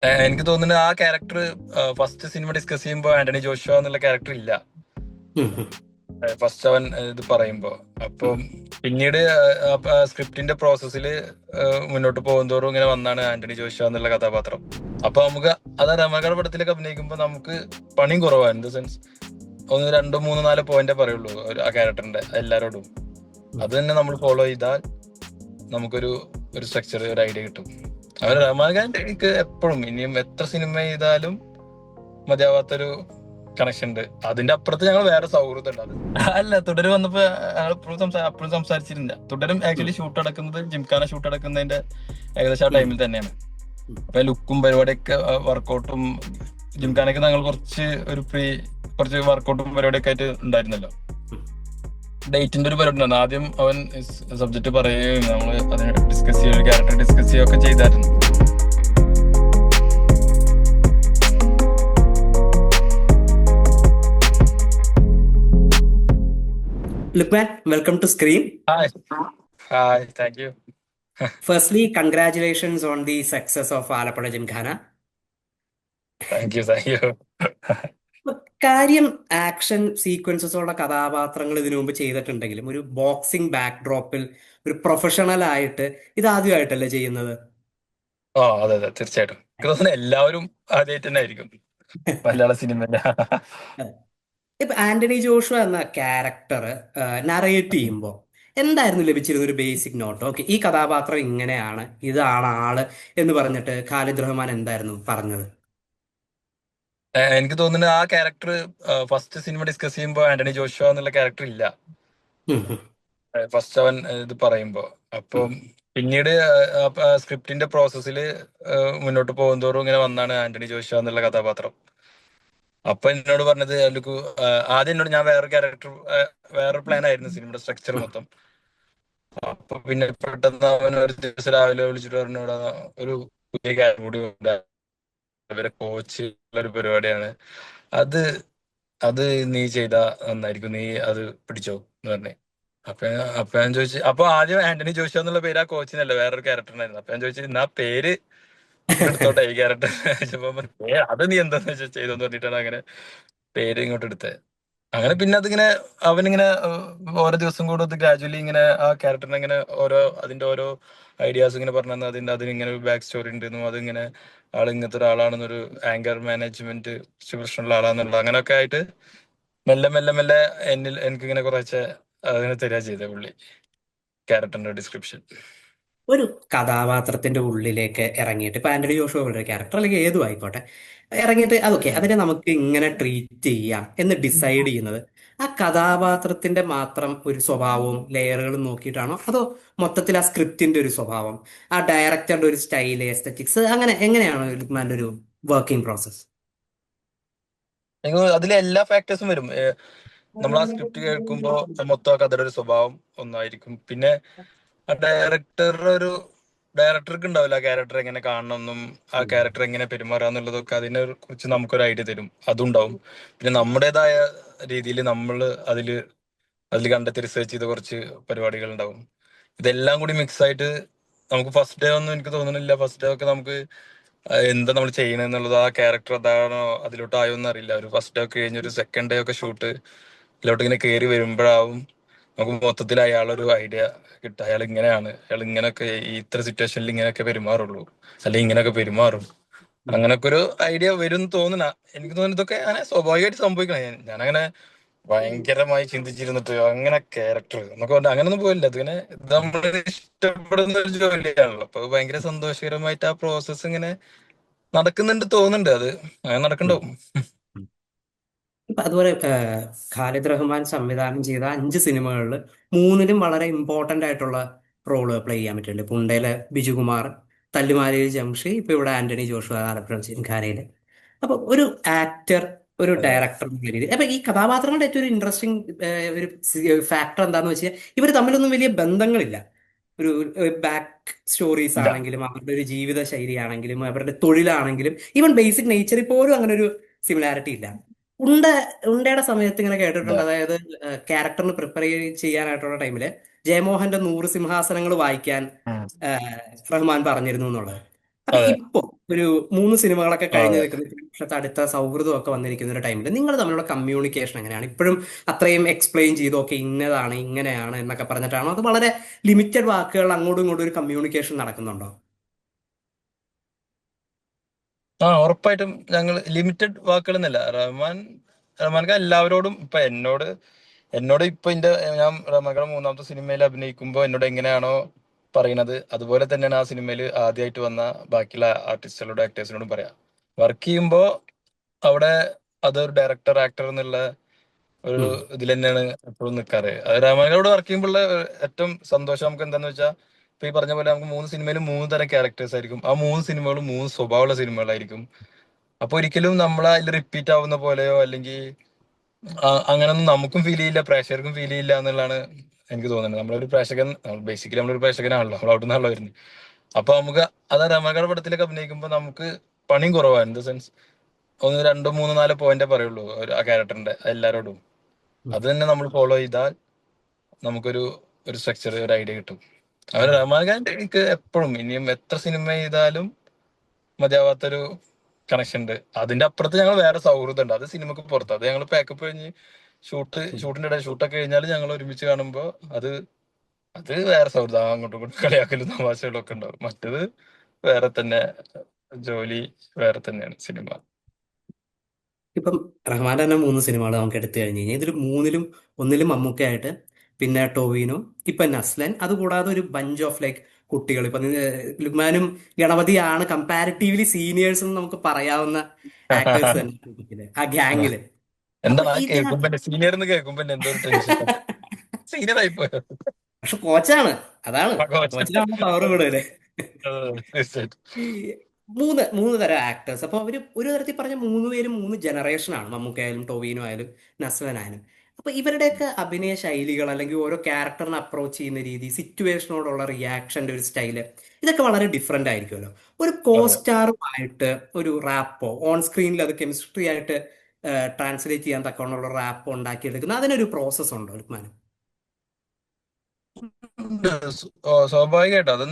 എനിക്ക് തോന്നുന്നത് ആ ക്യാരക്ടർ ഫസ്റ്റ് സിനിമ ഡിസ്കസ് ചെയ്യുമ്പോൾ ആന്റണി ജോഷുവ എന്നുള്ള ക്യാരക്ടർ ഇല്ല. ഉം, ഉം, ഫസ്റ്റ് അവൻ ഇത് പറയുമ്പോ. ഉം. അപ്പം പിന്നീട് സ്ക്രിപ്റ്റിന്റെ പ്രോസസ്സിൽ മുന്നോട്ട് പോകുന്തോറും ഇങ്ങനെ വന്നാണ് ആന്റണി ജോഷുവ എന്നുള്ള കഥാപാത്രം. അപ്പൊ നമുക്ക് അത് രമകട പടത്തിലൊക്കെ അഭിനയിക്കുമ്പോ നമുക്ക് പണിയും കുറവാണ്. ഇൻ ദ സെൻസ് ഒന്ന് രണ്ടോ മൂന്നോ നാലോ പോയിന്റേ പറയുള്ളൂ ആ ക്യാരക്ടറിന്റെ എല്ലാരോടും. അത് തന്നെ നമ്മൾ ഫോളോ ചെയ്താൽ നമുക്കൊരു ഒരു സ്ട്രക്ചർ, ഒരു ഐഡിയ കിട്ടും. അവർ രമാകാന്ത് എനിക്ക് എപ്പോഴും ഇനിയും എത്ര സിനിമ ചെയ്താലും മതിയാവാത്തൊരു കണക്ഷൻ ഉണ്ട്. അതിന്റെ അപ്പുറത്ത് ഞങ്ങൾ വേറെ സൗഹൃദം ഉണ്ട്. അത് അല്ല, തുടര് വന്നപ്പോ ഞങ്ങൾ അപ്പോഴും സംസാരിച്ചിരുന്നില്ല. തുടരും ആക്ച്വലി ഷൂട്ട് അടക്കുന്നത്, ജിംഖാന ഷൂട്ട് അടക്കുന്നതിന്റെ ഏകദേശം ആ ടൈമിൽ തന്നെയാണ്. അപ്പൊ ലുക്കും പരിപാടിയൊക്കെ വർക്കൗട്ടും ജിംഖാനൊക്കെ ഞങ്ങൾ കുറച്ച് വർക്കൗട്ടും പരിപാടിയൊക്കെ ആയിട്ട് ഉണ്ടായിരുന്നല്ലോ. ഡേറ്റിന്റെ ഒരു പരിപാടി ഉണ്ടായിരുന്നു. ആദ്യം അവൻ സബ്ജക്ട് പറയുകയും നമ്മൾ അതിനെ ഡിസ്കസ് ചെയ്യുക, ക്യാരക്ടർ ഡിസ്കസ് ചെയ്യുകയൊക്കെ ചെയ്തായിരുന്നു. Lukman, welcome to Scream. Hi hi, thank you. Firstly, congratulations on the success of Alappuzha Gymkhana. Thank you, thank you. ഇപ്പൊ കാര്യം ആക്ഷൻ സീക്വൻസസോടെ കഥാപാത്രങ്ങൾ ഇതിനു മുമ്പ് ചെയ്തിട്ടുണ്ടെങ്കിലും ഒരു ബോക്സിംഗ് ബാക്ക്ഡ്രോപ്പിൽ ഒരു പ്രൊഫഷണൽ ആയിട്ട് ഇത് ആദ്യമായിട്ടല്ലേ ചെയ്യുന്നത്? അതെ അതെ, തീർച്ചയായിട്ടും. എനിക്ക് തോന്നുന്നു എല്ലാവരും ആദ്യമായിട്ട് തന്നെ ആയിരിക്കും മലയാള സിനിമയിലെ. ഇപ്പൊ ആന്റണി ജോഷുവ എന്ന ക്യാരക്ടർ നറേറ്റ് ചെയ്യുമ്പോൾ എന്തായിരുന്നു ലഭിച്ചിരുന്ന ഒരു ബേസിക് നോട്ട്? ഓക്കെ, ഈ കഥാപാത്രം ഇങ്ങനെയാണ്, ഇതാണ് ആള് എന്ന് പറഞ്ഞിട്ട് ഖാലിദ് റഹ്മാൻ എന്തായിരുന്നു പറഞ്ഞത്? എനിക്ക് തോന്നുന്നത് ആ ക്യാരക്ടർ ഫസ്റ്റ് സിനിമ ഡിസ്കസ് ചെയ്യുമ്പോൾ ആന്റണി ജോഷുവ എന്നുള്ള ക്യാരക്ടർ ഇല്ല. ഉം, ഉം, ഫസ്റ്റ് അവൻ ഇത് പറയുമ്പോ. ഉം. അപ്പം പിന്നീട് സ്ക്രിപ്റ്റിന്റെ പ്രോസസ്സിൽ മുന്നോട്ട് പോകുന്തോറും ഇങ്ങനെ വന്നാണ് ആന്റണി ജോഷുവ എന്നുള്ള കഥാപാത്രം. അപ്പൊ എന്നോട് പറഞ്ഞത് ലുക്കു, ആദ്യം എന്നോട് ഞാൻ വേറൊരു പ്ലാൻ ആയിരുന്നു സിനിമയുടെ സ്ട്രക്ചർ മൊത്തം. അപ്പൊ പിന്നെ പെട്ടെന്ന് അവൻ ഒരു ദിവസം രാവിലെ വിളിച്ചിട്ട് പറഞ്ഞോട് ഒരു പുതിയ കാര്യം കൂടി ഉണ്ട്, ഇവരെ കോച്ച് ഉള്ള ഒരു പരിപാടിയാണ് അത്. അത് നീ ചെയ്താ നന്നായിരിക്കും, നീ അത് പിടിച്ചോ എന്ന് പറഞ്ഞേ. അപ്പൊ ഞാൻ ചോദിച്ചു, അപ്പൊ ആദ്യം ആന്റണി ജോഷു എന്നുള്ള പേര് ആ കോച്ചിനല്ല, വേറൊരു ക്യാരക്ടറിനായിരുന്നു. അപ്പൊ ഞാൻ ചോദിച്ചു, എന്നാ പേര് ഇങ്ങോട്ട് എടുത്തോട്ടെ ഈ ക്യാരക്ടർ. അത് നീ എന്താന്ന് വെച്ചാൽ ചെയ്തോന്ന് പറഞ്ഞിട്ടാണ് അങ്ങനെ പേര് ഇങ്ങോട്ട് എടുത്തത്. അങ്ങനെ പിന്നെ അതിങ്ങനെ അവനിങ്ങനെ ഓരോ ദിവസം കൂടെ അത് ഗ്രാജുവലി ഇങ്ങനെ ആ ക്യാരക്ടറിനെ ഇങ്ങനെ അതിന്റെ ഓരോ ഐഡിയാസ് ഇങ്ങനെ പറഞ്ഞു തന്നെ അതിനിങ്ങനെ ഒരു ബാക്ക് സ്റ്റോറി ഉണ്ടെന്നും അതിങ്ങനെ ആൾ ഇങ്ങനത്തെ ഒരാളാണെന്നൊരു ആങ്കർ മാനേജ്മെന്റ് പ്രശ്നമുള്ള ആളാന്നുള്ള അങ്ങനെയൊക്കെ ആയിട്ട് മെല്ലെ മെല്ലെ മെല്ലെ എനിക്കിങ്ങനെ കുറച്ച് അതിനെ തരിക ചെയ്തേ പുള്ളി, ക്യാരക്ടറിന്റെ ഡിസ്ക്രിപ്ഷൻ. ഒരു കഥാപാത്രത്തിന്റെ ഉള്ളിലേക്ക് ഇറങ്ങിയിട്ട് ഇപ്പൊ ആന്റണി ജോഷുവ ഒരു ക്യാരക്ടർ അല്ലെങ്കിൽ ഏതും ആയിക്കോട്ടെ, ഇറങ്ങിയിട്ട് അതൊക്കെ അതിനെ നമുക്ക് ഇങ്ങനെ ട്രീറ്റ് ചെയ്യാം എന്ന് ഡിസൈഡ് ചെയ്യുന്നത് ആ കഥാപാത്രത്തിന്റെ മാത്രം ഒരു സ്വഭാവവും ലെയറുകളും നോക്കിയിട്ടാണോ, അതോ മൊത്തത്തിൽ ആ സ്ക്രിപ്റ്റിന്റെ ഒരു സ്വഭാവം, ആ ഡയറക്ടറുടെ ഒരു സ്റ്റൈല്, എസ്തറ്റിക്സ്, അങ്ങനെ എങ്ങനെയാണ് ലുക്മാന്റെ ഒരു വർക്കിംഗ് പ്രോസസ്? എനിക്ക് അതിലെ എല്ലാ ഫാക്ടേഴ്സും വരും. നമ്മൾ ആ സ്ക്രിപ്റ്റ് കേൾക്കുമ്പോൾ മൊത്തം ആ കഥയുടെ ഒരു സ്വഭാവം ഒന്നായിരിക്കും. പിന്നെ ആ ഡയറക്ടർക്ക് ഉണ്ടാവില്ല ആ ക്യാരക്ടർ എങ്ങനെ കാണണമെന്നും ആ ക്യാരക്ടർ എങ്ങനെ പെരുമാറാന്നുള്ളതൊക്കെ അതിനെ കുറിച്ച് നമുക്കൊരു ഐഡിയ തരും, അതുണ്ടാവും. പിന്നെ നമ്മുടേതായ രീതിയിൽ നമ്മൾ അതില് അതിൽ കണ്ടെത്തി റിസർച്ച് ചെയ്ത കുറച്ച് പരിപാടികൾ ഉണ്ടാവും. ഇതെല്ലാം കൂടി മിക്സ് ആയിട്ട് നമുക്ക് ഫസ്റ്റ് ഡേ ഒന്നും എനിക്ക് തോന്നുന്നില്ല, ഫസ്റ്റ് ഡേ ഒക്കെ നമുക്ക് എന്താ നമ്മൾ ചെയ്യണെന്നുള്ളത്, ആ ക്യാരക്ടർ അതാണോ അതിലോട്ടായോ എന്ന് അറിയില്ല. ഒരു ഫസ്റ്റ് ഡേ ഒക്കെ കഴിഞ്ഞ് ഒരു സെക്കൻഡ് ഡേ ഒക്കെ ഷൂട്ട് ഇതിലോട്ട് ഇങ്ങനെ കയറി വരുമ്പോഴാവും നമുക്ക് മൊത്തത്തിൽ അയാളൊരു ഐഡിയ കിട്ടുക. അയാൾ ഇങ്ങനെയാണ്, അയാൾ ഇങ്ങനെയൊക്കെ ഈ ഇത്ര സിറ്റുവേഷനിൽ ഇങ്ങനെയൊക്കെ പെരുമാറുള്ളൂ, അല്ലെങ്കിൽ ഇങ്ങനെയൊക്കെ പെരുമാറും. അങ്ങനൊക്കെ ഒരു ഐഡിയ വരും തോന്നുന്ന. എനിക്ക് തോന്നുന്നു ഇതൊക്കെ അങ്ങനെ സ്വാഭാവികമായിട്ട് സംഭവിക്കണം. ഞാനങ്ങനെ ഭയങ്കരമായി ചിന്തിച്ചിരുന്നിട്ട് അങ്ങനെ ക്യാരക്ടർ എന്നൊക്കെ പറഞ്ഞാൽ അങ്ങനൊന്നും പോയില്ല. ഇതിങ്ങനെ ഇത് നമ്മൾ ഇഷ്ടപ്പെടുന്ന ഒരു ജോലിയാണല്ലോ, അപ്പൊ ഭയങ്കര സന്തോഷകരമായിട്ട് ആ പ്രോസസ്സ് ഇങ്ങനെ നടക്കുന്നുണ്ട് തോന്നുന്നുണ്ട്. അത് അങ്ങനെ നടക്കണ്ടാവും. ഇപ്പൊ അതുപോലെ ഖാലിദ് റഹ്മാൻ സംവിധാനം ചെയ്ത 5 സിനിമകളിൽ മൂന്നിലും വളരെ ഇമ്പോർട്ടന്റ് ആയിട്ടുള്ള റോള് പ്ലേ ചെയ്യാൻ പറ്റുന്നുണ്ട്. പുണ്ടയില് ബിജുകുമാർ, തല്ലുമാലയിൽ ജംഷി, ഇപ്പൊ ഇവിടെ ആന്റണി ജോഷുവ ആലപ്പുഴ ഖാനയില്. അപ്പൊ ഒരു ആക്ടർ, ഒരു അതെ ഡയറക്ടർ എന്നുള്ള രീതിയിൽ അപ്പൊ ഈ കഥാപാത്രങ്ങളുടെ ഏറ്റവും ഒരു ഇൻട്രസ്റ്റിംഗ് ഒരു ഫാക്ടർ എന്താന്ന് വെച്ചാൽ ഇവർ തമ്മിലൊന്നും വലിയ ബന്ധങ്ങളില്ല. ഒരു ബാക്ക് സ്റ്റോറീസ് ഇല്ല. ആണെങ്കിലും അവരുടെ ഒരു ജീവിത ശൈലി ആണെങ്കിലും അവരുടെ തൊഴിലാണെങ്കിലും ഈവൻ ബേസിക് നേച്ചറിൽ പോലും അങ്ങനെ ഒരു സിമിലാരിറ്റി ഇല്ല. ഉണ്ട ഉണ്ടയുടെ സമയത്ത് ഇങ്ങനെ ഇല്ല. കേട്ടിട്ടുണ്ട്, അതായത് ക്യാരക്ടറിന് പ്രിപ്പയർ ചെയ്യാനായിട്ടുള്ള ടൈമില് ജയമോഹന്റെ 100 സിംഹാസനങ്ങൾ വായിക്കാൻ ഉം. റഹ്മാൻ പറഞ്ഞിരുന്നു എന്നുള്ളത്. അപ്പൊ അതെ. ഇപ്പോ ഒരു 3 സിനിമകളൊക്കെ ആ, കഴിഞ്ഞ് അതെ. നിൽക്കുന്ന ഇപ്പൊ വർഷത്തെ അടുത്ത സൗഹൃദം ഒക്കെ വന്നിരിക്കുന്ന ഒരു ടൈമിൽ നിങ്ങൾ തമ്മിലുള്ള കമ്മ്യൂണിക്കേഷൻ എങ്ങനെയാണ്? ഇപ്പോഴും അത്രയും എക്സ്പ്ലെയിൻ ചെയ്ത് ഓക്കെ ഇന്നതാണ് ഇങ്ങനെയാണ് എന്നൊക്കെ പറഞ്ഞിട്ടാണോ, അത് വളരെ ലിമിറ്റഡ് വാക്കുകൾ അങ്ങോട്ടും ഇങ്ങോട്ടും ഒരു കമ്മ്യൂണിക്കേഷൻ നടക്കുന്നുണ്ടോ? ഉറപ്പായിട്ടും ഞങ്ങൾ ലിമിറ്റഡ് വാക്കുകൾ എന്നല്ല, റഹ്മാൻക്ക് എല്ലാവരോടും ഇപ്പൊ എന്നോട് ഇപ്പൊ ഞാൻ റഹ്മാൻഖാൻ മൂന്നാമത്തെ സിനിമയിൽ അഭിനയിക്കുമ്പോൾ എന്നോട് എങ്ങനെയാണോ പറയണത്, അതുപോലെ തന്നെയാണ് ആ സിനിമയിൽ ആദ്യമായിട്ട് വന്ന ബാക്കിയുള്ള ആർട്ടിസ്റ്റുകളോടും ആക്ടേഴ്സിനോടും പറയാം. വർക്ക് ചെയ്യുമ്പോ അവിടെ അതൊരു ഡയറക്ടർ ആക്ടർ എന്നുള്ള ഒരു ഉം. ഇതിൽ തന്നെയാണ് എപ്പോഴും നിൽക്കാറ്. അത് റഹ്മാനോട് വർക്ക് ചെയ്യുമ്പോഴുള്ള ഏറ്റവും സന്തോഷം നമുക്ക് എന്താന്ന് വെച്ചാൽ, ഇപ്പൊ ഈ പറഞ്ഞ പോലെ നമുക്ക് 3 സിനിമയിലും 3 തരം ക്യാരക്ടേഴ്സ് ആയിരിക്കും. ആ 3 സിനിമകളും 3 സ്വഭാവമുള്ള സിനിമകളായിരിക്കും. അപ്പൊ ഒരിക്കലും നമ്മൾ അതിൽ റിപ്പീറ്റ് ആവുന്ന പോലെയോ അല്ലെങ്കിൽ അങ്ങനൊന്നും നമുക്കും ഫീൽ ചെയ്യില്ല, പ്രേക്ഷകർക്കും ഫീൽ ചെയ്യില്ല എന്നുള്ളതാണ് എനിക്ക് തോന്നുന്നത്. നമ്മളൊരു പ്രേക്ഷകൻ, ബേസിക്കലി നമ്മളൊരു പ്രേക്ഷകനാണല്ലോ, നമ്മൾ അവിടെ നിന്നാണല്ലോ വരുന്നത്. അപ്പൊ നമുക്ക് അത് റഹ്മാൻഖാൻ പടത്തിലൊക്കെ അഭിനയിക്കുമ്പോൾ നമുക്ക് പണിയും കുറവാണ്. ഇൻ ദ സെൻസ് ഒന്ന് രണ്ടോ മൂന്നോ നാലോ പോയിന്റേ പറയുള്ളൂ ആ ക്യാരക്ടറിന്റെ എല്ലാരോടും. ഉം. അത് തന്നെ നമ്മൾ ഫോളോ ചെയ്താൽ നമുക്കൊരു ഒരു സ്ട്രക്ചർ, ഒരു ഐഡിയ കിട്ടും. അവർ ഉം. റഹ്മാൻ ഖാൻ എനിക്ക് എപ്പോഴും ഇനിയും എത്ര സിനിമ ചെയ്താലും മതിയാവാത്തൊരു കണക്ഷൻ ഉണ്ട്. അതിന്റെ അപ്പുറത്ത് ഞങ്ങൾ വേറെ സൗഹൃദം ഉണ്ട്, അത് സിനിമക്ക് പുറത്ത്. അത് ഞങ്ങൾ പാക്കപ്പ് കഴിഞ്ഞ് ഉം. ഷൂട്ടിന്റെ ഇടയിൽ ഷൂട്ടൊക്കെ കഴിഞ്ഞാൽ ഞങ്ങൾ ഒരുമിച്ച് കാണുമ്പോൾ അത് അത് വേറെ സൗഹൃദം. അങ്ങോട്ടും ഇങ്ങോട്ടും കളിയാക്കലും തമാശകളും ഒക്കെ ഉണ്ടാവും. മറ്റത് വേറെ തന്നെ, ജോലി വേറെ തന്നെയാണ്, സിനിമ. ഇപ്പം റഹ്മാന്റെ തന്നെ 3 സിനിമകൾ നമുക്ക് എടുത്തു കഴിഞ്ഞ് കഴിഞ്ഞാൽ ഇതിൽ മൂന്നിലും, ഒന്നിലും മമ്മൂക്കയായിട്ട്, പിന്നെ ടോവിനോ, ഇപ്പൊ നസ്ലൻ, അതുകൂടാതെ ഒരു ബഞ്ച് ഓഫ് ലൈക്ക് കുട്ടികൾ. ഇപ്പൊ ലുക്മാനും ഗണപതിയാണ് കമ്പാരിറ്റീവ്ലി സീനിയേഴ്സ് എന്ന് നമുക്ക് പറയാവുന്ന ആക്ടേഴ്സ് തന്നെ കൂട്ടത്തില്, ആ ഗ്യാങ്ങില്. അപ്പൊ എന്താണ് ആ ഇതിനകത്ത് കേൾക്കുമ്പോ, സീനിയർ എന്ന് കേൾക്കുമ്പോ എന്തോ ഒരു ടെൻഷൻ. സീനിയർ ആയി പോയോ? പക്ഷെ കോച്ചാണ്, അതാണ് കോച്ച്. കോച്ചിനാണ് പവർ കൂടുതല്. തീർച്ചയായിട്ടും. ഈ മൂന്ന് മൂന്ന് തരം ആക്ടേഴ്സ്, അപ്പൊ അവര് ഒരു തരത്തിൽ പറഞ്ഞ 3 പേരും 3 ജനറേഷനാണ്, മമ്മൂക്കായാലും ടോവിനോ ആയാലും നസ്ലനായാലും. അപ്പൊ ഇവരുടെയൊക്കെ അഭിനയ ശൈലികൾ അല്ലെങ്കിൽ ഓരോ ക്യാരക്ടറിനെ അപ്രോച്ച് ചെയ്യുന്ന രീതി, സിറ്റുവേഷനോടുള്ള റിയാക്ഷന്റെ ഒരു സ്റ്റൈല്, ഇതൊക്കെ വളരെ ഡിഫറെന്റ് ആയിരിക്കുമല്ലോ. ഒരു കോ അതെ. സ്റ്റാറുമായിട്ട് ഒരു റാപ്പോ ഓൺ സ്ക്രീനിൽ അത് കെമിസ്ട്രി ആയിട്ട് ട്രാൻസ്ലേറ്റ് ചെയ്യാൻ തക്കവണ്ണമുള്ള റാപ്പോ ഉണ്ടാക്കിയെടുക്കുന്ന അതിനൊരു പ്രോസസ് ഉണ്ടോ ലുക്മാൻ? ഉണ്ട്. സ്വാഭാവികമായിട്ടും അത്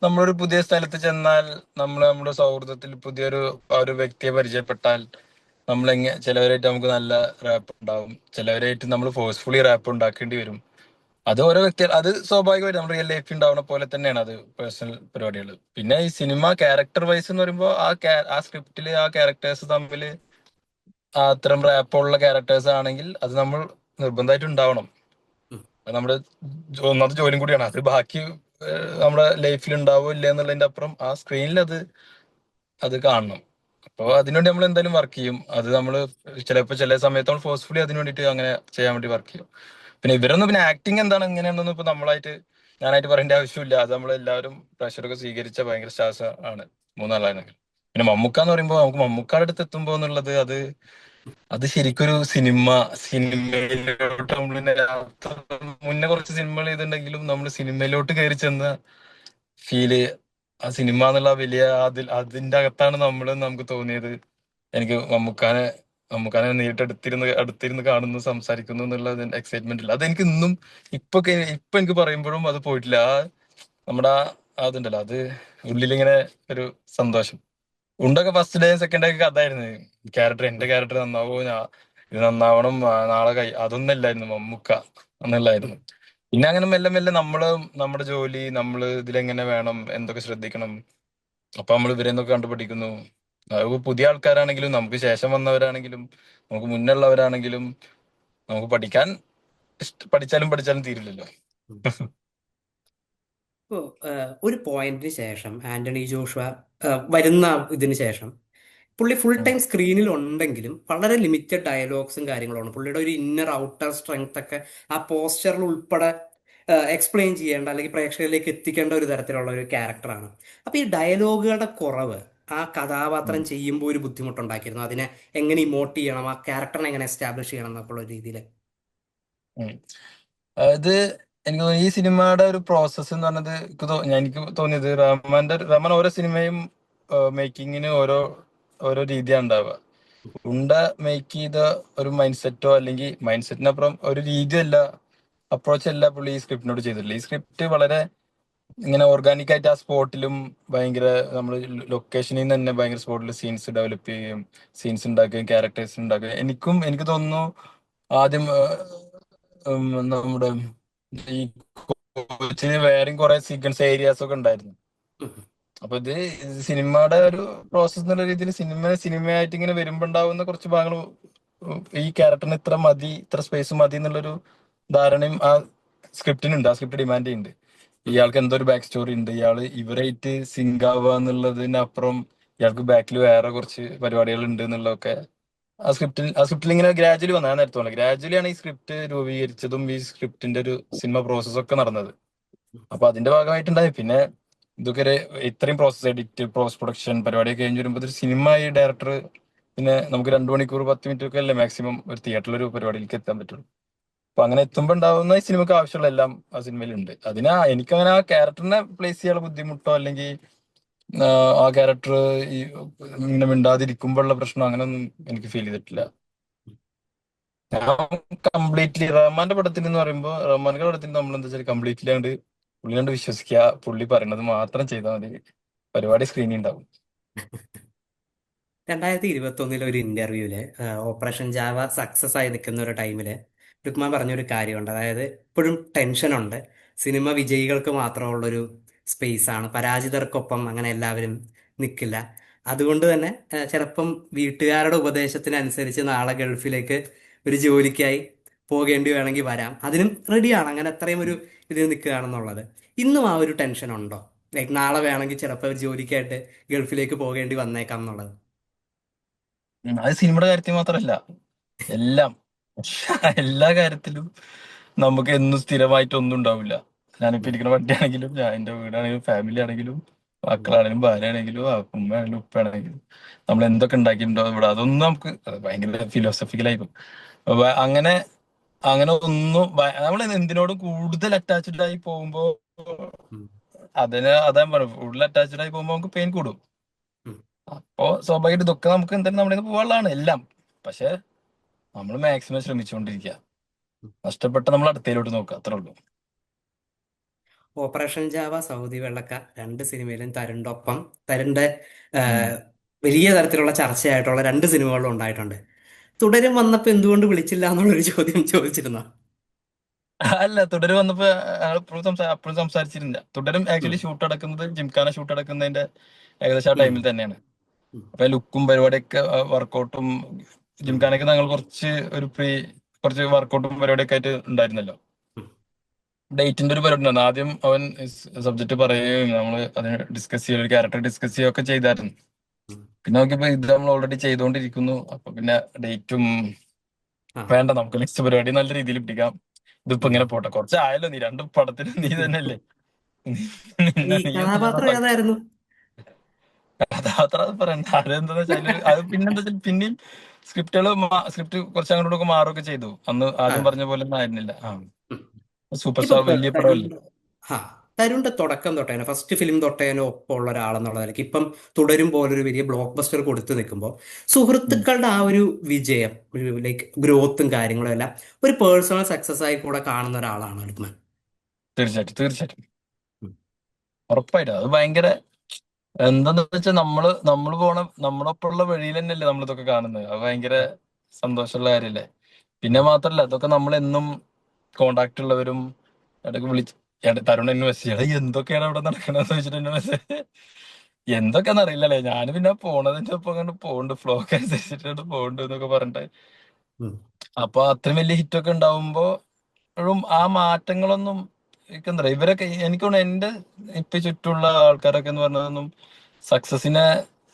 നമ്മളൊരു പുതിയ സ്ഥലത്ത് ചെന്നാൽ, നമ്മുടെ സൗഹൃദത്തിൽ പുതിയൊരു ആ ഒരു വ്യക്തിയെ പരിചയപ്പെട്ടാൽ, ചിലവരായിട്ട് നമുക്ക് നല്ല റാപ്പ് ഉണ്ടാവും, ചിലവരായിട്ട് നമ്മൾ ഫോഴ്സ്ഫുള്ളി റാപ്പ് ഉണ്ടാക്കേണ്ടി വരും. അത് ഓരോ വ്യക്തി, അത് സ്വാഭാവികമായിട്ട് നമ്മുടെ റിയൽ ലൈഫിൽ ഉണ്ടാവുന്ന പോലെ തന്നെയാണ് അത് പേഴ്സണൽ പരിപാടികൾ. പിന്നെ ഈ സിനിമ ക്യാരക്ടർ വൈസ് എന്ന് പറയുമ്പോൾ ആ സ്ക്രിപ്റ്റില് ആ ക്യാരക്ടേഴ്സ് തമ്മിൽ അത്തരം റാപ്പുള്ള ക്യാരക്ടേഴ്സ് ആണെങ്കിൽ അത് നമ്മൾ നിർബന്ധമായിട്ട് ഉണ്ടാവണം. അത് നമ്മുടെ ഒന്നാമത്തെ ജോലിയും കൂടിയാണ്. അത് ബാക്കി നമ്മുടെ ലൈഫിൽ ഉണ്ടാവോ ഇല്ല എന്നുള്ളതിന്റെ അപ്പുറം ആ സ്ക്രീനിൽ അത് കാണണം. അപ്പോൾ അതിനുവേണ്ടി നമ്മൾ എന്തായാലും വർക്ക് ചെയ്യും. അത് നമ്മൾ ചില സമയത്ത് നമ്മൾ ഫോഴ്സ്ഫുള്ളി അതിന് വേണ്ടിയിട്ട് അങ്ങനെ ചെയ്യാൻ വേണ്ടി വർക്ക് ചെയ്യും. പിന്നെ ഇവരൊന്നും, പിന്നെ ആക്ടിങ് എന്താണ് എങ്ങനെയാണെന്നൊന്നും ഇപ്പൊ ഞാനായിട്ട് പറയേണ്ട ആവശ്യമില്ല. അത് നമ്മളെല്ലാവരും പ്രഷറൊക്കെ സ്വീകരിച്ച ഭയങ്കര സ്റ്റാർസ് ആണ് മൂന്നാളാണെങ്കിൽ. പിന്നെ മമ്മൂക്ക എന്ന് പറയുമ്പോൾ നമുക്ക് മമ്മൂക്കാടെ അടുത്ത് എത്തുമ്പോ എന്നുള്ളത്, അത് ശരിക്കൊരു സിനിമയിലോട്ട് നമ്മൾ മുന്നേ കുറച്ച് സിനിമകൾ ചെയ്തിട്ടുണ്ടെങ്കിലും നമ്മൾ സിനിമയിലോട്ട് കയറി ചെന്ന ഫീല്, ആ സിനിമ എന്നുള്ള വലിയ അതിന്റെ അകത്താണ് നമ്മൾ നമുക്ക് തോന്നിയത്. എനിക്ക് മമ്മൂക്കാനെ നേരിട്ട് അടുത്തിരുന്ന് കാണുന്നു, സംസാരിക്കുന്നു എന്നുള്ള എക്സൈറ്റ്മെന്റ് ഇല്ല, അതെനിക്ക് ഇന്നും ഇപ്പൊ എനിക്ക് പറയുമ്പോഴും അത് പോയിട്ടില്ല. നമ്മുടെ അതുണ്ടല്ലോ, അത് ഉള്ളിലിങ്ങനെ ഒരു സന്തോഷം. ഉണ്ടൊക്കെ ഫസ്റ്റ് ഡേ സെക്കൻഡ് ഡേ ഒക്കെ അതായിരുന്നു. എന്റെ ക്യാരക്ടർ നന്നാവോ, ഇത് നന്നാവണം, നാളെ അതൊന്നും അല്ലായിരുന്നു മമ്മൂക്ക എന്നുള്ളായിരുന്നു. പിന്നെ അങ്ങനെ മെല്ലെ മെല്ലെ നമ്മുടെ ജോലി, ഇതിലെങ്ങനെ വേണം, എന്തൊക്കെ ശ്രദ്ധിക്കണം, അപ്പൊ നമ്മൾ ഇവരെ നിന്നൊക്കെ കണ്ടുപിടിക്കുന്നു. അത് പുതിയ ആൾക്കാരാണെങ്കിലും നമുക്ക് ശേഷം വന്നവരാണെങ്കിലും നമുക്ക് മുന്നുള്ളവരാണെങ്കിലും നമുക്ക് പഠിച്ചാലും പഠിച്ചാലും തീരില്ലല്ലോ. ഇപ്പോ ഒരു പോയിന്റിന് ശേഷം ആന്റണി ജോഷുവ വരുന്ന ഇതിന് ശേഷം പുള്ളി ഫുൾ ഉം. ടൈം സ്ക്രീനിൽ ഉണ്ടെങ്കിലും വളരെ ലിമിറ്റഡ് ഡയലോഗ്സും കാര്യങ്ങളുമാണ്. പുള്ളിയുടെ ഒരു ഇന്നർ ഔട്ടർ സ്ട്രെങ്ത് ഒക്കെ ആ പോസ്റ്ററിൽ ഉൾപ്പെടെ എക്സ്പ്ലെയിൻ ചെയ്യേണ്ട അല്ലെങ്കിൽ പ്രേക്ഷകരിലേക്ക് എത്തിക്കേണ്ട ഒരു തരത്തിലുള്ള ഒരു ക്യാരക്ടറാണ്. അപ്പൊ ഈ ഡയലോഗുകളുടെ കുറവ് ആ കഥാപാത്രം ഉം. ചെയ്യുമ്പോൾ ഒരു ബുദ്ധിമുട്ടുണ്ടാക്കിയിരുന്നു. അതിനെ എങ്ങനെ ഇമോട്ട് ചെയ്യണം, ആ ക്യാരക്ടറിനെ എങ്ങനെ എസ്റ്റാബ്ലിഷ് ചെയ്യണം എന്നൊക്കെയുള്ള രീതിയിൽ. ഉം. അത് എനിക്ക് തോന്നുന്നു ഈ സിനിമയുടെ ഒരു പ്രോസസ്സ് എന്ന് പറഞ്ഞത്, എനിക്ക് തോന്നിയത് റഹ്മാൻ ഓരോ സിനിമയും മേക്കിങ്ങിന് ഓരോ ഓരോ രീതിയാണ് ഉണ്ടാവുക. ഉണ്ട മേക്ക് ചെയ്ത ഒരു മൈൻഡ് സെറ്റോ അല്ലെങ്കിൽ മൈൻഡ് സെറ്റിനപ്പുറം ഒരു രീതിയല്ല, അപ്രോച്ച് അല്ല പുള്ളി ഈ സ്ക്രിപ്റ്റിനോട് ചെയ്തിട്ടില്ല. ഈ സ്ക്രിപ്റ്റ് വളരെ ഇങ്ങനെ ഓർഗാനിക് ആയിട്ട് ആ സ്പോട്ടിലും ഭയങ്കര നമ്മൾ ലൊക്കേഷനിൽ നിന്ന് തന്നെ ഭയങ്കര സ്പോട്ടിൽ സീൻസ് ഡെവലപ്പ് ചെയ്യുകയും സീൻസ് ഉണ്ടാക്കുകയും ക്യാരക്ടേഴ്സ് ഉണ്ടാക്കുകയും എനിക്ക് തോന്നുന്നു ആദ്യം നമ്മുടെ ഈ കോച്ചിന് വേറെയും കുറെ സീക്വൻസ് ഏരിയാസ് ഒക്കെ ഉണ്ടായിരുന്നു. ഉം. അപ്പൊ ഇത് സിനിമയുടെ ഒരു പ്രോസസ് എന്നുള്ള രീതിയിൽ സിനിമയായിട്ട് ഇങ്ങനെ വരുമ്പോ ഉണ്ടാവുന്ന കുറച്ച് ഭാഗങ്ങൾ ഈ ക്യാരക്ടറിന് ഇത്ര മതി, ഇത്ര സ്പേസ് മതി എന്നുള്ളൊരു ധാരണയും ആ സ്ക്രിപ്റ്റിനുണ്ട്, ആ സ്ക്രിപ്റ്റ് ഡിമാൻഡ് ചെയ്യുന്നുണ്ട്. ഉം. ഇയാൾക്ക് എന്തോ ഒരു ബാക്ക് സ്റ്റോറി ഉണ്ട്, ഇയാള് ഇവരായിട്ട് സിങ്ക് ആവുക എന്നുള്ളതിനപ്പുറം ഇയാൾക്ക് ബാക്കിൽ വേറെ കുറച്ച് പരിപാടികൾ ഉണ്ട് എന്നുള്ളതൊക്കെ ആ സ്ക്രിപ്റ്റിൽ ഇങ്ങനെ ഗ്രാജുവലി വന്നത്. ഞാൻ നേരത്തെ പറഞ്ഞത് ഗ്രാജുവലി ആണ് ഈ സ്ക്രിപ്റ്റ് രൂപീകരിച്ചതും ഈ സ്ക്രിപ്റ്റിന്റെ ഒരു സിനിമ പ്രോസസ് ഒക്കെ നടന്നത്. അപ്പൊ അതിന്റെ ഭാഗമായിട്ടുണ്ടായി. പിന്നെ ഇതൊക്കെ ഇത്രയും പ്രോസസ്, എഡിറ്റ്, പോസ്റ്റ് പ്രൊഡക്ഷൻ പരിപാടിയൊക്കെ കഴിഞ്ഞ് വരുമ്പോൾ ഒരു സിനിമ ഈ ഡയറക്ടർ പിന്നെ നമുക്ക് 2 മണിക്കൂർ 10 മിനിറ്റ് ഒക്കെ അല്ലേ മാക്സിമം ഒരു തിയേറ്ററിൽ ഒരു പരിപാടിയിലേക്ക് എത്താൻ പറ്റുള്ളൂ. അപ്പൊ അങ്ങനെ എത്തുമ്പോൾ ഉണ്ടാവുന്ന ഈ സിനിമക്ക് ആവശ്യമുള്ള എല്ലാം ആ സിനിമയിലുണ്ട്. എനിക്കങ്ങനെ ആ ക്യാരക്ടറിനെ പ്ലേസ് ചെയ്യാനുള്ള ബുദ്ധിമുട്ടോ അല്ലെങ്കിൽ ആ ക്യാരക്ടർ ഈ ഇങ്ങനെ മിണ്ടാതിരിക്കുമ്പോഴുള്ള പ്രശ്നം അങ്ങനെയൊന്നും എനിക്ക് ഫീൽ ചെയ്തിട്ടില്ല. ഞാൻ കംപ്ലീറ്റ്ലി റഹ്മാന്റെ പടത്തിൽ എന്ന് പറയുമ്പോൾ റഹ്മാന്റെ പടത്തിൽ നമ്മൾ എന്താ വെച്ചാൽ കംപ്ലീറ്റ്ലി അങ്ങോട്ട് പുള്ളി കണ്ട് വിശ്വസിക്കുക, പുള്ളി പറയുന്നത് മാത്രം ചെയ്താൽ മതി, പരിപാടി സ്ക്രീനിൽ ഉണ്ടാവും. 2021 ഒരു ഇന്റർവ്യൂല് ഓപ്പറേഷൻ ജാവ സക്സസ് ആയി നിൽക്കുന്ന ഒരു ടൈമില് രുക്മാൻ പറഞ്ഞൊരു കാര്യമുണ്ട്. അതായത് ഇപ്പോഴും ടെൻഷനുണ്ട്, സിനിമ വിജയികൾക്ക് മാത്രമുള്ളൊരു സ്പേസ് ആണ്, പരാജിതർക്കൊപ്പം അങ്ങനെ എല്ലാവരും നിൽക്കില്ല. അതുകൊണ്ട് തന്നെ ചിലപ്പം വീട്ടുകാരുടെ ഉപദേശത്തിനനുസരിച്ച് നാളെ ഗൾഫിലേക്ക് ഒരു ജോലിക്കായി പോകേണ്ടി വേണമെങ്കിൽ വരാം, അതിനും റെഡിയാണ്, അങ്ങനെ അത്രയും ഒരു ഇതിൽ നിൽക്കുകയാണെന്നുള്ളത്. ഇന്നും ആ ഒരു ടെൻഷൻ ഉണ്ടോ? ലൈക്ക് നാളെ വേണമെങ്കിൽ ചിലപ്പോൾ ഒരു ജോലിക്കായിട്ട് ഗൾഫിലേക്ക് പോകേണ്ടി വന്നേക്കാം എന്നുള്ളത്. അത് സിനിമയുടെ കാര്യത്തിൽ മാത്രമല്ല, എല്ലാം എല്ലാ കാര്യത്തിലും നമുക്ക് എന്നും സ്ഥിരമായിട്ട് ഒന്നും ഉണ്ടാവില്ല. ഞാനിപ്പോ ഉം. ഇരിക്കുന്ന വണ്ടിയാണെങ്കിലും, ഞാൻ എന്റെ വീടാണെങ്കിലും, ഫാമിലി ആണെങ്കിലും, ഉം. മക്കളാണെങ്കിലും, ഭാര്യയാണെങ്കിലും, ഉമ്മയാണെങ്കിലും, ഉപ്പയാണെങ്കിലും, നമ്മൾ എന്തൊക്കെ ഉണ്ടാക്കിയിട്ടുണ്ടോ ഇവിടെ, അതൊന്നും നമുക്ക് അത് ഭയങ്കര ഫിലോസഫിക്കലായി പോകും. അങ്ങനെ അങ്ങനെ ഒന്നും നമ്മൾ എന്തിനോടും കൂടുതൽ അറ്റാച്ച്ഡ് ആയി പോകുമ്പോ ഉം. അതാ പറയുന്നത്, കൂടുതൽ അറ്റാച്ച്ഡ് ആയി പോകുമ്പോ നമുക്ക് പെയിൻ കൂടും. ഉം. അപ്പോ സ്വാഭാവികമായിട്ട് ഇതൊക്കെ നമുക്ക് എന്തായാലും നമ്മുടെ കയ്യിൽ നിന്ന് പോകാനുള്ളതാണ് എല്ലാം. പക്ഷെ നമ്മൾ മാക്സിമം ശ്രമിച്ചുകൊണ്ടിരിക്കുക, നഷ്ടപ്പെട്ട നമ്മൾ അടുത്തയിലോട്ട് നോക്കുക, അത്രേ ഉള്ളൂ. ഓപ്പറേഷൻ ജാവ, സൗദി വെള്ളക്ക, രണ്ട് സിനിമയിലും തരുണിന്റെ ഒപ്പം തരുണിന്റെ ഉം. വലിയ തരത്തിലുള്ള ചർച്ചയായിട്ടുള്ള രണ്ട് സിനിമകളും ഉണ്ടായിട്ടുണ്ട്. തുടരും വന്നപ്പോ എന്തുകൊണ്ട് വിളിച്ചില്ല എന്നുള്ളൊരു ചോദ്യം ചോദിച്ചിരുന്നു. അല്ല, തുടര് വന്നപ്പോ അപ്പോഴും സംസാരിച്ചിരുന്നില്ല. തുടരും ഉം. ആക്ച്വലി ഷൂട്ട് അടക്കുന്നത് ജിംഖാന ഷൂട്ട് അടക്കുന്നതിന്റെ ഏകദേശം ആ ഉം. ടൈമിൽ തന്നെയാണ്. ഉം. അപ്പൊ ലുക്കും പരിപാടിയൊക്കെ വർക്കൗട്ടും ഉം. ജിംഖാനൊക്കെ ഞങ്ങൾ കുറച്ച് വർക്കൗട്ടും പരിപാടിയൊക്കെ ആയിട്ട് ഉണ്ടായിരുന്നല്ലോ. ഉം. ഡേറ്റിന്റെ ഒരു പരിപാടി ഉണ്ടായിരുന്നു. ആദ്യം അവൻ സബ്ജക്ട് പറയുകയും നമ്മൾ അതിന് ഡിസ്കസ് ചെയ്യുക, ഒരു ക്യാരക്ടർ ഡിസ്കസ് ചെയ്യുകയൊക്കെ ചെയ്തായിരുന്നു. ഉം. പിന്നെ നോക്കിയപ്പോ ഇത് നമ്മൾ ഓൾറെഡി ചെയ്തുകൊണ്ടിരിക്കുന്നു. അപ്പൊ പിന്നെ ഡേറ്റും ആ. വേണ്ട, നമുക്ക് നെക്സ്റ്റ് പരിപാടി നല്ല രീതിയിൽ പിടിക്കാം, ഇതിപ്പോ ഉം. ഇങ്ങനെ പോട്ടെ, കുറച്ചായല്ലോ, നീ രണ്ട് പടത്തിന് നീ തന്നെയല്ലേ, ഈ നീ എന്തിനാണ് കഥാപാത്രം ഏതായിരുന്നു? കഥാപാത്രം അത് പറയണ്ട. അതെന്താന്ന് വെച്ചാൽ അത് പിന്നെന്താ വെച്ചാൽ പിന്നെയും സ്ക്രിപ്റ്റ് കുറച്ച് അങ്ങോട്ടൊക്കെ മാറുകയൊക്കെ ചെയ്തു. അന്ന് ആ. ആദ്യം പറഞ്ഞ പോലെ ഒന്നും ആയിരുന്നില്ല. ഉം. സൂപ്പർ ഇപ്പൊ സ്റ്റാർ വലിയ പടമല്ലേ. തരുണിന്റെ തരുണിന്റെ തുടക്കം തൊട്ടേനോ, ഫസ്റ്റ് ഫിലിം തൊട്ടേനോ ഒപ്പമുള്ള ഒരാളെന്നുള്ള നിലയ്ക്ക് ഇപ്പം തുടരും പോലൊരു വലിയ ബ്ലോക്ക് ബസ്റ്റർ കൊടുത്തു നിൽക്കുമ്പോൾ ഉം. സുഹൃത്തുക്കളുടെ ആ ഒരു വിജയം, ഒരു ലൈക്ക് ഗ്രോത്തും കാര്യങ്ങളും എല്ലാം ഒരു പേഴ്സണൽ സക്സസ് ആയി കൂടെ കാണുന്ന ഒരാളാണ് ലുക്മാൻ. തീർച്ചയായിട്ടും തീർച്ചയായിട്ടും ഉം. ഉറപ്പായിട്ടും അത് ഭയങ്കര എന്താന്ന് വെച്ചാൽ നമ്മള് പോണ നമ്മളൊപ്പമുള്ള വഴിയിൽ തന്നെയല്ലേ നമ്മളിതൊക്കെ കാണുന്നത്. അത് ഭയങ്കര സന്തോഷമുള്ള കാര്യല്ലേ. പിന്നെ ഉം. മാത്രല്ല, ഇതൊക്കെ നമ്മളെന്നും കോണ്ടാക്ട് ഉള്ളവരും ഇടയ്ക്ക് തരുൺ എന്നെ മെസ്സേജ്, എടാ എന്തൊക്കെയാണ് അവിടെ നടക്കണമെന്ന് വെച്ചിട്ട് എന്നെ മെസ്സേജ്, എന്തൊക്കെയാന്ന് അറിയില്ലല്ലേ, ഞാൻ പിന്നെ പോണതിന്റെ ഒപ്പം അങ്ങനെ പോകുന്നുണ്ട്, ഫ്ലോക്ക് അനുസരിച്ചിട്ട് പോകുന്നുണ്ട് എന്നൊക്കെ പറഞ്ഞിട്ട്. ഉം. അപ്പൊ അത്രയും വലിയ ഹിറ്റ് ഒക്കെ ഉണ്ടാവുമ്പോഴും ആ മാറ്റങ്ങളൊന്നും എന്താ പറയാ, ഇവരൊക്കെ എനിക്ക് തോന്നുന്നു എന്റെ ഇപ്പൊ ചുറ്റുമുള്ള ആൾക്കാരൊക്കെ എന്ന് പറഞ്ഞതൊന്നും സക്സസിനെ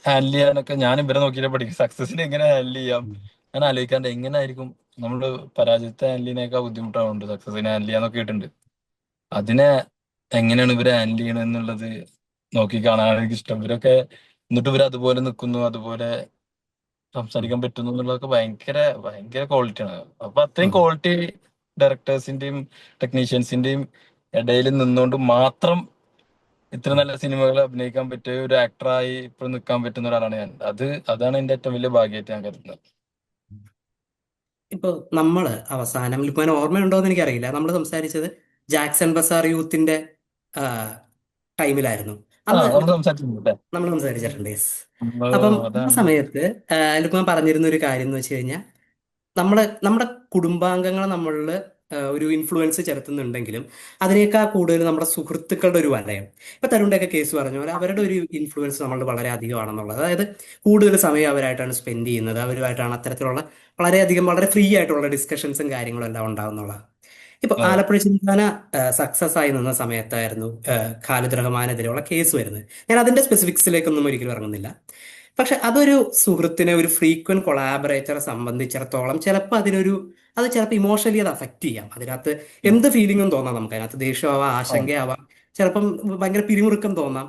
ഹാൻഡിൽ ചെയ്യാനൊക്കെ ഞാൻ ഇവരെ നോക്കിയിട്ട് പഠിക്കും. സക്സസിനെ എങ്ങനെ ഹാൻഡിൽ ചെയ്യാം, ഉം. ഞാൻ ആലോചിക്കാണ്ട് എങ്ങനെയായിരിക്കും നമ്മള് പരാജയത്തെ ഹാൻഡിൽ ചെയ്യാനൊക്കെ ബുദ്ധിമുട്ടാവുന്നുണ്ട്, സക്സസിനെ ഹാൻഡിൽ ചെയ്യാന്നൊക്കെ കേട്ടിട്ടുണ്ട്. അതിനെ എങ്ങനെയാണ് ഇവര് ഹാൻഡിൽ ചെയ്യണത് എന്നുള്ളത് നോക്കി കാണാനാണ് എനിക്ക് ഇഷ്ടം. ഇവരൊക്കെ എന്നിട്ട് ഇവർ അതുപോലെ നിൽക്കുന്നു, അതുപോലെ ഉം. സംസാരിക്കാൻ പറ്റുന്നു എന്നുള്ളതൊക്കെ ഭയങ്കര ഭയങ്കര ക്വാളിറ്റിയാണ്. അപ്പൊ അത്രയും ഉം. ക്വാളിറ്റി ഡയറക്ടേഴ്സിന്റെയും ടെക്നീഷ്യൻസിന്റെയും ഇടയിൽ നിന്നുകൊണ്ട് മാത്രം ഇത്ര ഉം. നല്ല സിനിമകൾ അഭിനയിക്കാൻ പറ്റിയ ഒരു ആക്ടറായി ഇപ്പോൾ നിൽക്കാൻ പറ്റുന്ന ഒരാളാണ് ഞാൻ. അതാണ് എന്റെ ഏറ്റവും വലിയ ഭാഗ്യമായിട്ട് ഞാൻ കരുതുന്നത്. ഇപ്പൊ നമ്മള് അവസാനം ലുക്മാൻ ഓർമ്മയുണ്ടോ എന്ന് എനിക്കറിയില്ല, നമ്മൾ സംസാരിച്ചത് ജാക്സൺ ബസാർ യൂത്തിന്റെ ടൈമിലായിരുന്നു ആ അന്ന്. നമ്മൾ സംസാരിച്ചിട്ടുണ്ട് അല്ലേ? നമ്മൾ സംസാരിച്ചിട്ടുണ്ട്, യെസ്. ഓ അപ്പം ആ അതാണ്. സമയത്ത് ലുക്മാൻ പറഞ്ഞിരുന്ന ഒരു കാര്യം എന്ന് വെച്ച് കഴിഞ്ഞാൽ നമ്മുടെ കുടുംബാംഗങ്ങൾ നമ്മളിൽ ഒരു ഇൻഫ്ലുവൻസ് ചെലുത്തുന്നുണ്ടെങ്കിലും അതിനേക്കാൾ കൂടുതൽ നമ്മുടെ സുഹൃത്തുക്കളുടെ ഒരു വലയം. ഇപ്പൊ തരുണിന്റെ കേസ് പറഞ്ഞ പോലെ അവരുടെ ഒരു ഇൻഫ്ലുവൻസ് നമ്മളിൽ വളരെ അധികമാണെന്നുള്ളത്. അതായത് കൂടുതൽ സമയം അവരായിട്ടാണ് സ്പെൻഡ് ചെയ്യുന്നത്, അവരുമായിട്ടാണ് അത്തരത്തിലുള്ള വളരെയധികം വളരെ ഫ്രീ ആയിട്ടുള്ള ഡിസ്കഷൻസും കാര്യങ്ങളും എല്ലാം ഉണ്ടാവുന്നുള്ളത്. ഇപ്പൊ അതെ. ആലപ്പുഴ ചിന്താന സക്സസ് ആയി നിന്ന സമയത്തായിരുന്നു ഖാലിദ് റഹ്മാനെതിരെയുള്ള കേസ് വരുന്നത്. ഞാൻ അതിന്റെ സ്പെസിഫിക്സിലേക്കൊന്നും ഒരിക്കലും ഇറങ്ങുന്നില്ല. പക്ഷെ അതൊരു സുഹൃത്തിനെ, ഒരു ഫ്രീക്വന്റ് കൊളാബറേറ്ററെ സംബന്ധിച്ചിടത്തോളം ചിലപ്പോൾ അത് ചിലപ്പോൾ ഇമോഷണലി അത് അഫക്റ്റ് ചെയ്യാം. അതിനകത്ത് ഉം. എന്ത് ഫീലിംഗും തോന്നാം നമുക്ക്. അതിനകത്ത് ദേഷ്യമാവാം, ആ. ആശങ്കയാവാം, ചിലപ്പം ഭയങ്കര പിരിമുറുക്കം തോന്നാം.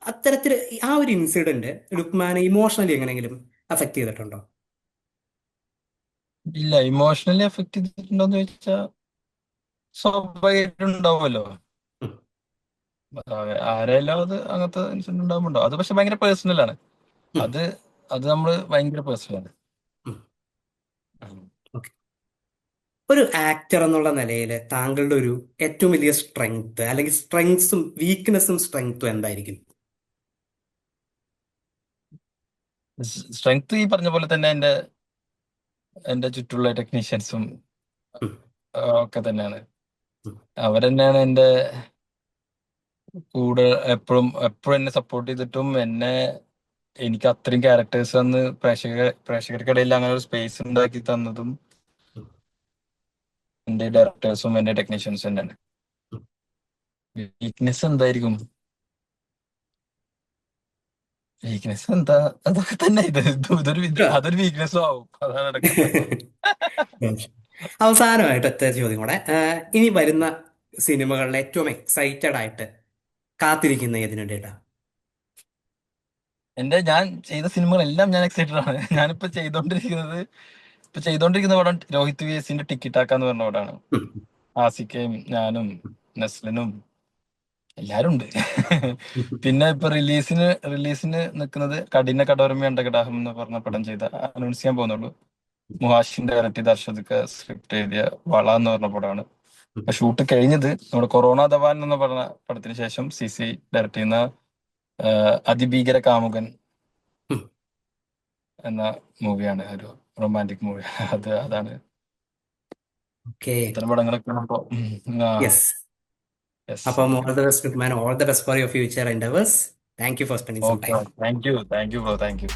അത്തരത്തിൽ ആ ഒരു ഇൻസിഡന്റ് ലുക്മാനെ ഇമോഷണലി എങ്ങനെയെങ്കിലും അഫക്റ്റ് ചെയ്തിട്ടുണ്ടോ? ഇല്ല, ഇമോഷണലി എഫക്ട് ചെയ്തിട്ടുണ്ടോന്ന് ചോദിച്ചാൽ സ്വാഭാവികമായിട്ടും ഉണ്ടാവുമല്ലോ. ഉം, ആരെല്ലാം അത് അങ്ങനത്തെ ഇൻസിഡന്റ് ഉണ്ടാവുന്നുണ്ടോ? അത് പക്ഷെ ഭയങ്കര പേഴ്സണൽ ആണ്. ഉം, അത് അത് നമ്മള് ഭയങ്കര പേഴ്സണൽ ആണ്. ഉം. ഉം. ഓക്കെ. ഒരു ആക്ടർ എന്നുള്ള നിലയിൽ താങ്കളുടെ ഒരു ഏറ്റവും വലിയ സ്ട്രെങ്ത്, അല്ലെങ്കിൽ സ്ട്രെങ്സും വീക്ക്നെസ്സും സ്ട്രെങ്ത്തും എന്തായിരിക്കും? സ്ട്രെങ്ത് ഈ പറഞ്ഞ പോലെ തന്നെ എന്റെ ചുറ്റുള്ള ടെക്നീഷ്യൻസും ഉം, ഒക്കെ തന്നെയാണ്. ഉം, അവരെന്നെയാണ് എന്റെ കൂടെ എപ്പോഴും എപ്പോഴും എന്നെ സപ്പോർട്ട് ചെയ്തിട്ടും എനിക്ക് അത്രയും ക്യാരക്ടേഴ്സ് തന്ന് പ്രേക്ഷകർക്കിടയിൽ അങ്ങനെ ഒരു സ്പേസ് ഉണ്ടാക്കി തന്നതും ഉം, എന്റെ ഡയറക്ടേഴ്സും എന്റെ ടെക്നീഷ്യൻസും തന്നെയാണ്. ഉം. വീക്ക്നെസ് എന്തായിരിക്കും? വീക്ക്നെസ് എന്താ? അതൊക്കെ തന്നെ. അതൊരു വീക്ക്നെസ്സും ആവും. അതാണ് നടക്കുന്നത്. അവസാനമായിട്ട് ഒറ്റ ചോദ്യം കൂടെ. ഇനി വരുന്ന സിനിമകളിൽ ഏറ്റവും എക്സൈറ്റഡ് ആയിട്ട് കാത്തിരിക്കുന്ന ഏതിനു വേണ്ടിയിട്ടാ? ഞാൻ ചെയ്ത സിനിമകളെല്ലാം ഞാൻ എക്സൈറ്റഡ് ആണ്. ഇപ്പൊ ചെയ്തോണ്ടിരിക്കുന്ന പടം രോഹിത് വി എസിന്റെ ടിക്കിറ്റാക്ക എന്ന് പറഞ്ഞ പടമാണ്. ഉം, ആസിക്കയും ഞാനും നസ്ലിനും എല്ലാരും ഉണ്ട്. ഉം, പിന്നെ ഇപ്പൊ റിലീസിന് നിൽക്കുന്നത് കഠിന കടോരമി അണ്ടകടാഹം എന്ന് പറഞ്ഞ പടം അനൗൺസ് ചെയ്യാൻ പോകുന്നുള്ളൂ. മുഹാഷിൻ ഡയറക്ട് ദർശക സ്ക്രിപ്റ്റ് എഴുതിയ വള എന്ന് പറഞ്ഞ പടമാണ്. ഉം, ഇപ്പൊ ഷൂട്ട് കഴിഞ്ഞത് നമ്മുടെ കൊറോണ ധവാൻ എന്ന് പറഞ്ഞ പടത്തിന് ശേഷം CC ഡയറക്ട് ചെയ്യുന്ന അതിഭീകര കാമുകൻ ഉം. എന്ന മൂവിയാണ്. ഒരു റൊമാൻറ്റിക് മൂവി. അതാണ്. ഓക്കെ. അത്തരം പടങ്ങളൊക്കെ ഇപ്പൊ യെസ്. യെസ്. അപ്പം all the best man, all the best for your future endeavours. Thank you for spending some okay. Time. Thank you bro, thank U.